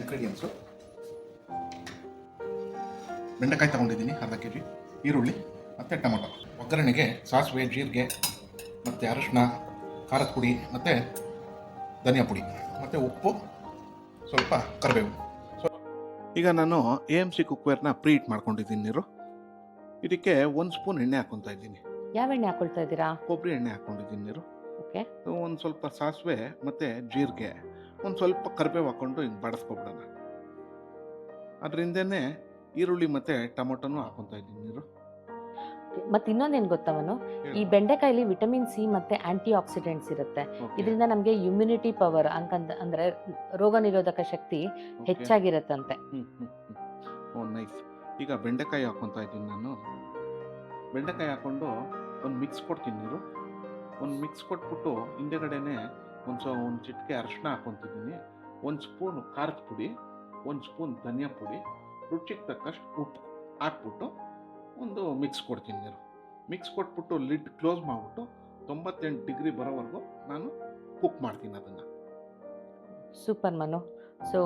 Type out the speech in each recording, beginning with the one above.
Ingredients. ಬೆಂಡೆಕಾಯಿ ತೊಗೊಂಡಿದ್ದೀನಿ ಅರ್ಧ ಕೆ ಜಿ, ಈರುಳ್ಳಿ ಮತ್ತು ಟೊಮೊಟೊ. ಒಗ್ಗರಣೆಗೆ ಸಾಸಿವೆ, ಜೀರಿಗೆ ಮತ್ತು ಅರಿಶಿನ, ಖಾರದ ಪುಡಿ ಮತ್ತು ಧನಿಯಾ ಪುಡಿ ಮತ್ತು ಉಪ್ಪು, ಸ್ವಲ್ಪ ಕರಿಬೇವು. ಈಗ ನಾನು AMC ಕುಕ್ವೇರ್ನ ಪ್ರೀ ಹೀಟ್ ಮಾಡ್ಕೊಂಡಿದ್ದೀನಿ ನೀರು. ಇದಕ್ಕೆ 1 ಸ್ಪೂನ್ ಎಣ್ಣೆ ಹಾಕ್ಕೊತಾ ಇದ್ದೀನಿ. ಯಾವ ಎಣ್ಣೆ ಹಾಕೊಳ್ತಾ ಇದ್ದೀರಾ? ಕೊಬ್ಬರಿ ಎಣ್ಣೆ ಹಾಕ್ಕೊಂಡಿದ್ದೀನಿ ನೀರು. ಓಕೆ. ಒಂದು ಸ್ವಲ್ಪ ಸಾಸಿವೆ ಮತ್ತು ಜೀರಿಗೆ, ಒಂದು ಸ್ವಲ್ಪ ಕರಿಬೇವು ಹಾಕ್ಕೊಂಡು ಹಿಂಗೆ ಬಾಡಿಸ್ಕೊಬಿಡೋಣ. ಅದರಿಂದನೇ ಈರುಳ್ಳಿ ಮತ್ತು ಟೊಮೊಟೊನೂ ಹಾಕ್ಕೊತಾ ಇದ್ದೀನಿ ನೀರು. ಮತ್ತೆ ಇನ್ನೊಂದೇನು ಗೊತ್ತವನು, ಈ ಬೆಂಡೆಕಾಯಲ್ಲಿ ವಿಟಮಿನ್ ಸಿ ಮತ್ತೆ ಆಂಟಿ ಆಕ್ಸಿಡೆಂಟ್ಸ್ ಇರುತ್ತೆ. ಇದರಿಂದ ನಮಗೆ ಇಮ್ಯುನಿಟಿ ಪವರ್ ಅಂದ್ರೆ ರೋಗ ನಿರೋಧಕ ಶಕ್ತಿ ಹೆಚ್ಚಾಗಿರುತ್ತಂತೆ. ನೈಸ್. ಈಗ ಬೆಂಡೆಕಾಯಿ ಹಾಕ್ಕೊತಾ ಇದ್ದೀನಿ ನಾನು. ಬೆಂಡೆಕಾಯಿ ಹಾಕ್ಕೊಂಡು ಒಂದು ಮಿಕ್ಸ್ ಕೊಡ್ತೀನಿ ನೀರು. ಒಂದು ಮಿಕ್ಸ್ ಕೊಟ್ಬಿಟ್ಟು ಹಿಂದೆಗಡೆನೆ ಒಂದು ಚಿಟಿಕೆ ಅರಿಶಿನ ಹಾಕ್ಕೊತಿದ್ದೀನಿ, 1 ಸ್ಪೂನ್ ಖಾರದ ಪುಡಿ, 1 ಸ್ಪೂನ್ ಧನಿಯಾ ಪುಡಿ, ರುಚಿಗೆ ತಕ್ಕಷ್ಟು ಉಪ್ಪು ಹಾಕ್ಬಿಟ್ಟು ಒಂದು ಮಿಕ್ಸ್ ಕೊಡ್ತೀನಿ ನೀರು. ಮಿಕ್ಸ್ ಕೊಟ್ಬಿಟ್ಟು ಲಿಡ್ ಕ್ಲೋಸ್ ಮಾಡಿಬಿಟ್ಟು 98 ಡಿಗ್ರಿ ಬರೋವರೆಗೂ ನಾನು ಕುಕ್ ಮಾಡ್ತೀನಿ ಅದನ್ನು. ಸೂಪರ್ ಮನು. ಸೊ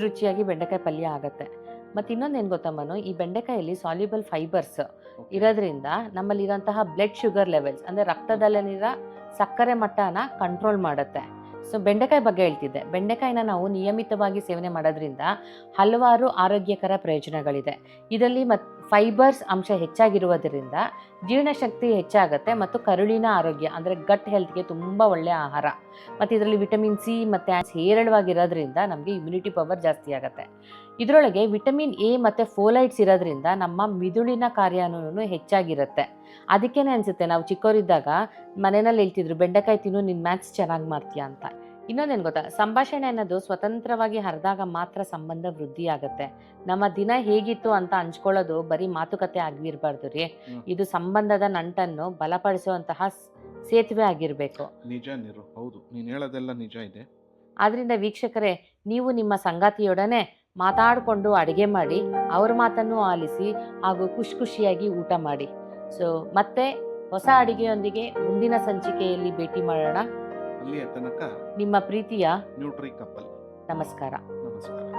ರುಚಿಯಾಗಿ ಬೆಂಡೆಕಾಯಿ ಪಲ್ಯ ಆಗುತ್ತೆ. ಮತ್ತು ಇನ್ನೊಂದೇನು ಗೊತ್ತಾ ಮನು, ಈ ಬೆಂಡೆಕಾಯಲ್ಲಿ ಸಾಲ್ಯುಬಲ್ ಫೈಬರ್ಸ್ ಇರೋದ್ರಿಂದ ನಮ್ಮಲ್ಲಿರೋಂತಹ ಬ್ಲಡ್ ಶುಗರ್ ಲೆವೆಲ್ಸ್ ಅಂದರೆ ರಕ್ತದಲ್ಲಿರೋ ಸಕ್ಕರೆ ಮಟ್ಟನ ಕಂಟ್ರೋಲ್ ಮಾಡುತ್ತೆ. ಸೊ ಬೆಂಡೆಕಾಯಿ ಬಗ್ಗೆ ಹೇಳ್ತಿದ್ದೆ. ಬೆಂಡೆಕಾಯಿನ ನಾವು ನಿಯಮಿತವಾಗಿ ಸೇವನೆ ಮಾಡೋದ್ರಿಂದ ಹಲವಾರು ಆರೋಗ್ಯಕರ ಪ್ರಯೋಜನಗಳಿದೆ. ಇದರಲ್ಲಿ ಫೈಬರ್ಸ್ ಅಂಶ ಹೆಚ್ಚಾಗಿರುವುದರಿಂದ ಜೀರ್ಣಶಕ್ತಿ ಹೆಚ್ಚಾಗುತ್ತೆ ಮತ್ತು ಕರುಳಿನ ಆರೋಗ್ಯ ಅಂದರೆ ಗಟ್ ಹೆಲ್ತ್ಗೆ ತುಂಬ ಒಳ್ಳೆಯ ಆಹಾರ. ಮತ್ತು ಇದರಲ್ಲಿ ವಿಟಮಿನ್ ಸಿ ಮತ್ತು ಹೇರಳವಾಗಿರೋದ್ರಿಂದ ನಮಗೆ ಇಮ್ಯುನಿಟಿ ಪವರ್ ಜಾಸ್ತಿ ಆಗುತ್ತೆ. ಇದರೊಳಗೆ ವಿಟಮಿನ್ ಎ ಮತ್ತು ಫೋಲೈಟ್ಸ್ ಇರೋದ್ರಿಂದ ನಮ್ಮ ಮಿದುಳಿನ ಕಾರ್ಯನೂ ಹೆಚ್ಚಾಗಿರುತ್ತೆ. ಅದಕ್ಕೇನೆ ಅನಿಸುತ್ತೆ ನಾವು ಚಿಕ್ಕವರಿದ್ದಾಗ ಮನೆಯಲ್ಲಿ ಹೇಳ್ತಿದ್ರು, ಬೆಂಡೆಕಾಯಿ ತಿನ್ನು, ನಿನ್ನ ಮ್ಯಾಥ್ಸ್ ಚೆನ್ನಾಗಿ ಮಾಡ್ತೀಯಾ ಅಂತ. ಇನ್ನೊಂದೇನು ಗೊತ್ತಾ, ಸಂಭಾಷಣೆ ಅನ್ನೋದು ಸ್ವತಂತ್ರವಾಗಿ ಹರಿದಾಗ ಮಾತ್ರ ಸಂಬಂಧ ವೃದ್ಧಿ ಆಗುತ್ತೆ. ನಮ್ಮ ದಿನ ಹೇಗಿತ್ತು ಅಂತ ಹಂಚ್ಕೊಳ್ಳೋದು ಬರೀ ಮಾತುಕತೆ ಆಗಿರಬಾರ್ದು ರೀ. ಇದು ಸಂಬಂಧದ ನಂಟನ್ನು ಬಲಪಡಿಸುವಂತಹ ಸೇತುವೆ ಆಗಿರಬೇಕು. ನಿಜ ನೀರು, ಹೌದು, ನೀನು ಹೇಳೋದೆಲ್ಲ ನಿಜ ಇದೆ. ಆದ್ರಿಂದ ವೀಕ್ಷಕರೇ, ನೀವು ನಿಮ್ಮ ಸಂಗಾತಿಯೊಡನೆ ಮಾತಾಡಿಕೊಂಡು ಅಡುಗೆ ಮಾಡಿ, ಅವ್ರ ಮಾತನ್ನು ಆಲಿಸಿ ಹಾಗೂ ಖುಷಿಯಾಗಿ ಊಟ ಮಾಡಿ. ಸೊ ಮತ್ತೆ ಹೊಸ ಅಡುಗೆಯೊಂದಿಗೆ ಮುಂದಿನ ಸಂಚಿಕೆಯಲ್ಲಿ ಭೇಟಿ ಮಾಡೋಣ. ಅಲ್ಲಿಯ ತನಕ ನಿಮ್ಮ ಪ್ರೀತಿಯ ನ್ಯೂಟ್ರಿ ಕಪಲ್. ನಮಸ್ಕಾರ. ನಮಸ್ಕಾರ.